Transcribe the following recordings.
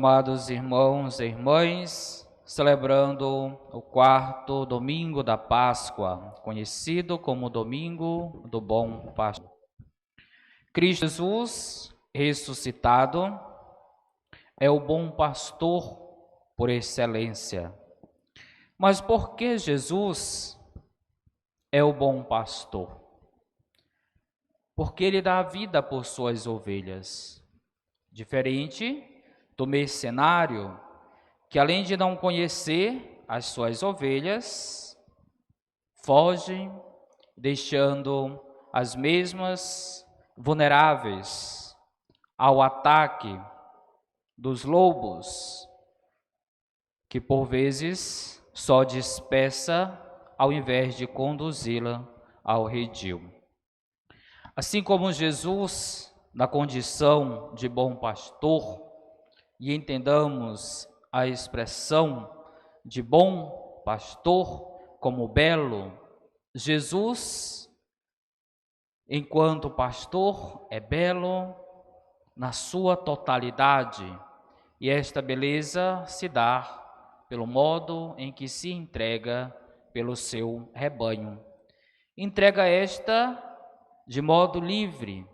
Amados irmãos e irmãs, celebrando o quarto domingo da Páscoa, conhecido como Domingo do Bom Pastor. Cristo Jesus, ressuscitado, é o bom pastor por excelência. Mas por que Jesus é o bom pastor? Porque ele dá a vida por suas ovelhas. Diferente do mercenário, que além de não conhecer as suas ovelhas, foge, deixando as mesmas vulneráveis ao ataque dos lobos, que por vezes só dispersa ao invés de conduzi-la ao redil. Assim como Jesus, na condição de bom pastor, e entendamos a expressão de bom pastor como belo, Jesus, enquanto pastor, é belo na sua totalidade, e esta beleza se dá pelo modo em que se entrega pelo seu rebanho. Entrega esta de modo livre,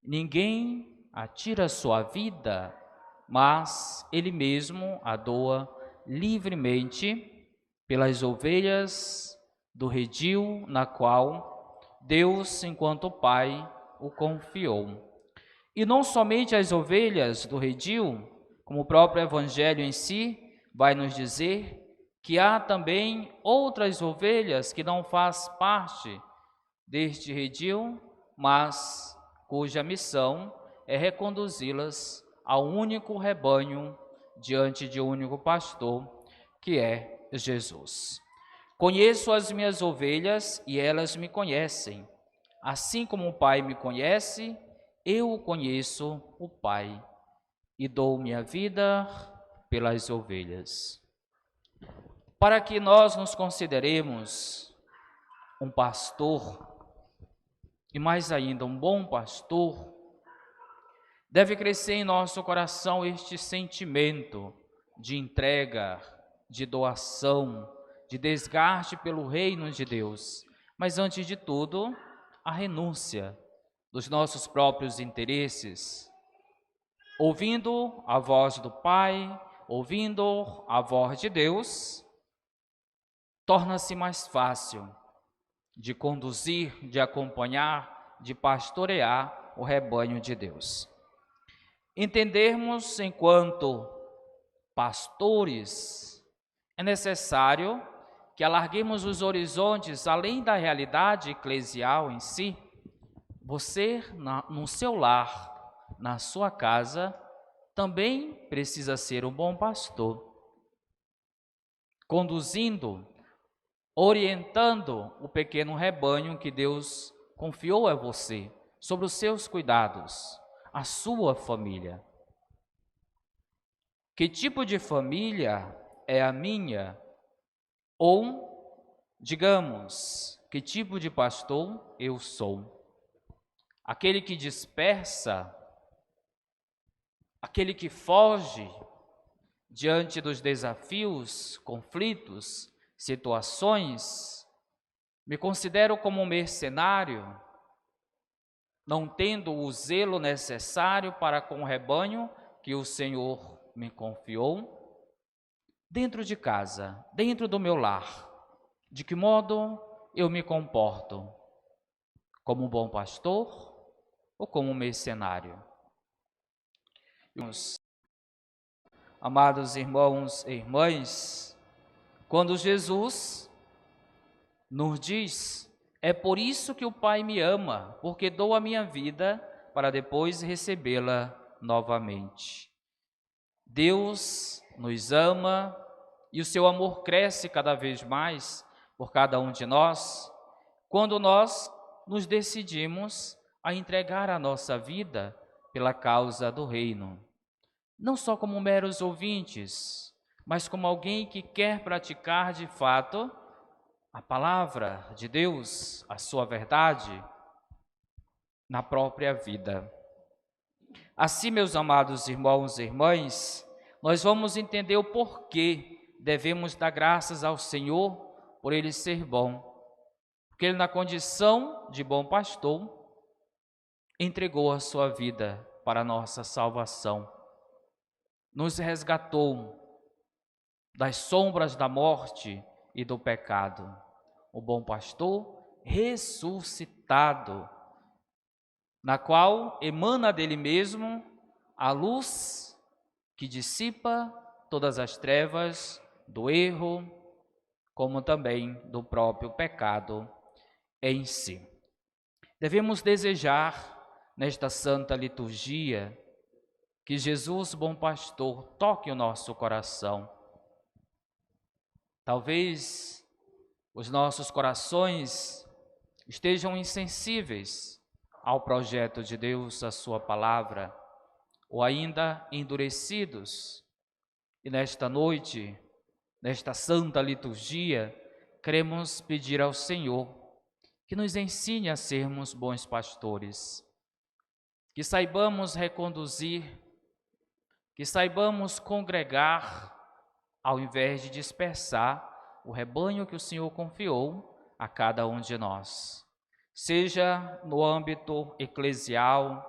ninguém atira sua vida, mas ele mesmo a doa livremente pelas ovelhas do redil na qual Deus, enquanto Pai, o confiou. E não somente as ovelhas do redil, como o próprio Evangelho em si vai nos dizer, que há também outras ovelhas que não fazem parte deste redil, mas cuja missão é reconduzi-las ao único rebanho diante de um único pastor, que é Jesus. Conheço as minhas ovelhas e elas me conhecem. Assim como o Pai me conhece, eu conheço o Pai e dou minha vida pelas ovelhas. Para que nós nos consideremos um pastor, e mais ainda um bom pastor, deve crescer em nosso coração este sentimento de entrega, de doação, de desgaste pelo reino de Deus, mas antes de tudo, a renúncia dos nossos próprios interesses, ouvindo a voz do Pai, ouvindo a voz de Deus, torna-se mais fácil de conduzir, de acompanhar, de pastorear o rebanho de Deus. Entendermos enquanto pastores, é necessário que alarguemos os horizontes além da realidade eclesial em si. Você, no seu lar, na sua casa, também precisa ser um bom pastor, conduzindo, orientando o pequeno rebanho que Deus confiou a você, sobre os seus cuidados, a sua família. Que tipo de família é a minha? Ou, digamos, que tipo de pastor eu sou? Aquele que dispersa, aquele que foge diante dos desafios, conflitos, situações? Me considero como um mercenário, não tendo o zelo necessário para com o rebanho que o Senhor me confiou? Dentro de casa, dentro do meu lar, de que modo eu me comporto? Como um bom pastor ou como um mercenário? Amados irmãos e irmãs, quando Jesus nos diz: é por isso que o Pai me ama, porque dou a minha vida para depois recebê-la novamente. Deus nos ama e o seu amor cresce cada vez mais por cada um de nós, quando nós nos decidimos a entregar a nossa vida pela causa do reino. Não só como meros ouvintes, mas como alguém que quer praticar de fato a palavra de Deus, a sua verdade, na própria vida. Assim, meus amados irmãos e irmãs, nós vamos entender o porquê devemos dar graças ao Senhor por Ele ser bom. Porque Ele, na condição de bom pastor, entregou a sua vida para a nossa salvação. Nos resgatou das sombras da morte e do pecado. O bom pastor ressuscitado, na qual emana dele mesmo a luz que dissipa todas as trevas do erro, como também do próprio pecado em si. Devemos desejar, nesta santa liturgia, que Jesus, bom pastor, toque o nosso coração. Talvez os nossos corações estejam insensíveis ao projeto de Deus, à sua palavra, ou ainda endurecidos. E nesta noite, nesta santa liturgia, queremos pedir ao Senhor que nos ensine a sermos bons pastores, que saibamos reconduzir, que saibamos congregar, ao invés de dispersar o rebanho que o Senhor confiou a cada um de nós, seja no âmbito eclesial,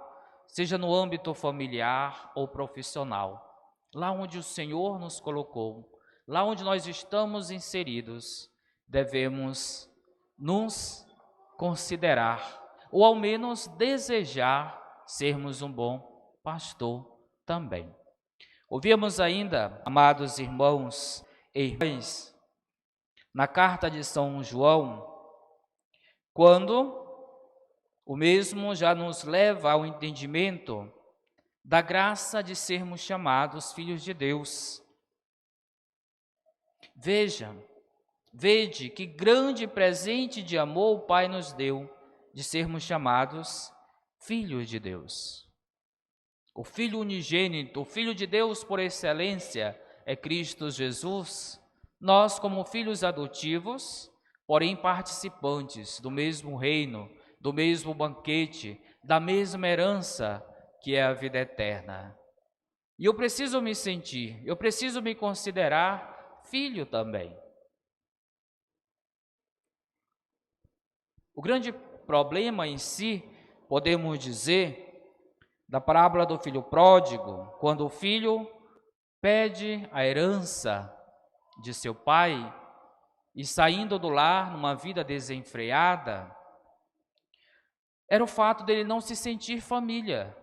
seja no âmbito familiar ou profissional. Lá onde o Senhor nos colocou, lá onde nós estamos inseridos, devemos nos considerar, ou ao menos desejar sermos um bom pastor também. Ouvimos ainda, amados irmãos e irmãs, na carta de São João, quando o mesmo já nos leva ao entendimento da graça de sermos chamados filhos de Deus. Vede que grande presente de amor o Pai nos deu, de sermos chamados filhos de Deus. O Filho unigênito, o Filho de Deus por excelência, é Cristo Jesus. Nós, como filhos adotivos, porém participantes do mesmo reino, do mesmo banquete, da mesma herança, que é a vida eterna. E eu preciso me considerar filho também. O grande problema em si, podemos dizer, da parábola do filho pródigo, quando o filho pede a herança de seu pai e saindo do lar numa vida desenfreada, era o fato dele não se sentir família,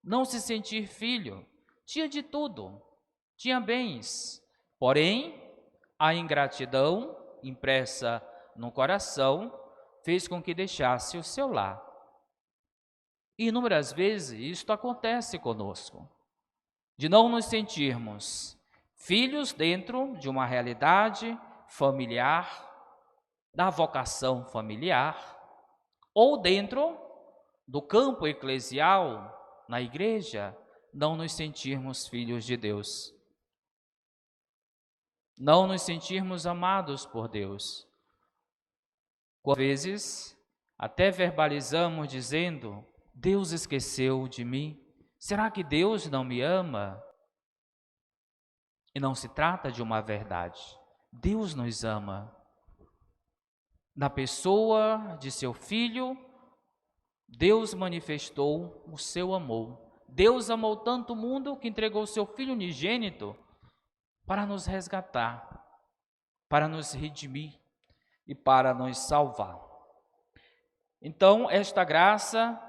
não se sentir filho. Tinha de tudo, tinha bens, porém a ingratidão impressa no coração fez com que deixasse o seu lar. E inúmeras vezes isto acontece conosco, de não nos sentirmos filhos dentro de uma realidade familiar, da vocação familiar, ou dentro do campo eclesial, na igreja, não nos sentirmos filhos de Deus, não nos sentirmos amados por Deus. Às vezes, até verbalizamos dizendo: Deus esqueceu de mim. Será que Deus não me ama? E não se trata de uma verdade. Deus nos ama. Na pessoa de seu Filho, Deus manifestou o seu amor. Deus amou tanto o mundo que entregou o seu Filho unigênito para nos resgatar, para nos redimir e para nos salvar. Então, esta graça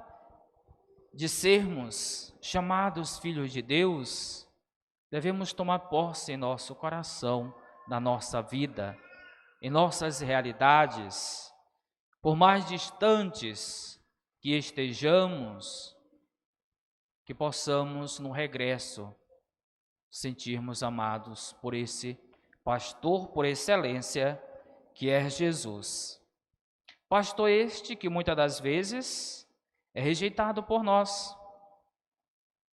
de sermos chamados filhos de Deus, devemos tomar posse em nosso coração, na nossa vida, em nossas realidades, por mais distantes que estejamos, que possamos no regresso sentirmos amados por esse pastor por excelência que é Jesus. Pastor este que muitas das vezes é rejeitado por nós.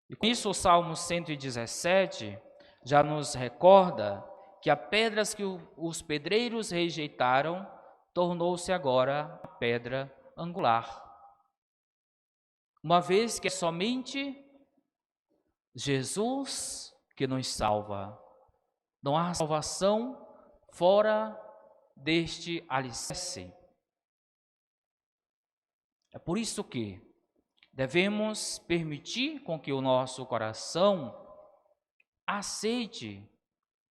E com isso o Salmo 117 já nos recorda que a pedras que os pedreiros rejeitaram tornou-se agora a pedra angular. Uma vez que é somente Jesus que nos salva. Não há salvação fora deste alicerce. É por isso que devemos permitir com que o nosso coração aceite,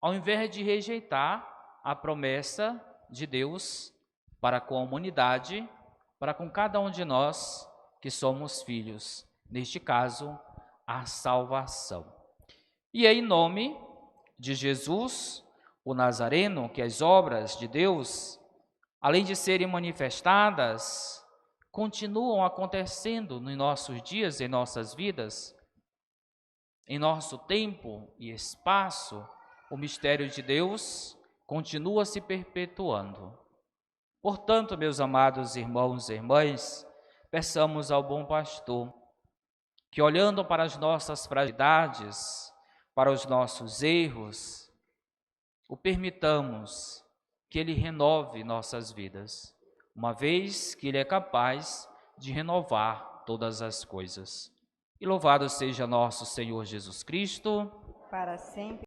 ao invés de rejeitar a promessa de Deus para com a humanidade, para com cada um de nós que somos filhos, neste caso, a salvação. E é em nome de Jesus, o Nazareno, que as obras de Deus, além de serem manifestadas, continuam acontecendo nos nossos dias, em nossas vidas, em nosso tempo e espaço. O mistério de Deus continua se perpetuando. Portanto, meus amados irmãos e irmãs, peçamos ao bom pastor que, olhando para as nossas fragilidades, para os nossos erros, o permitamos que Ele renove nossas vidas, uma vez que Ele é capaz de renovar todas as coisas. E louvado seja nosso Senhor Jesus Cristo, para sempre.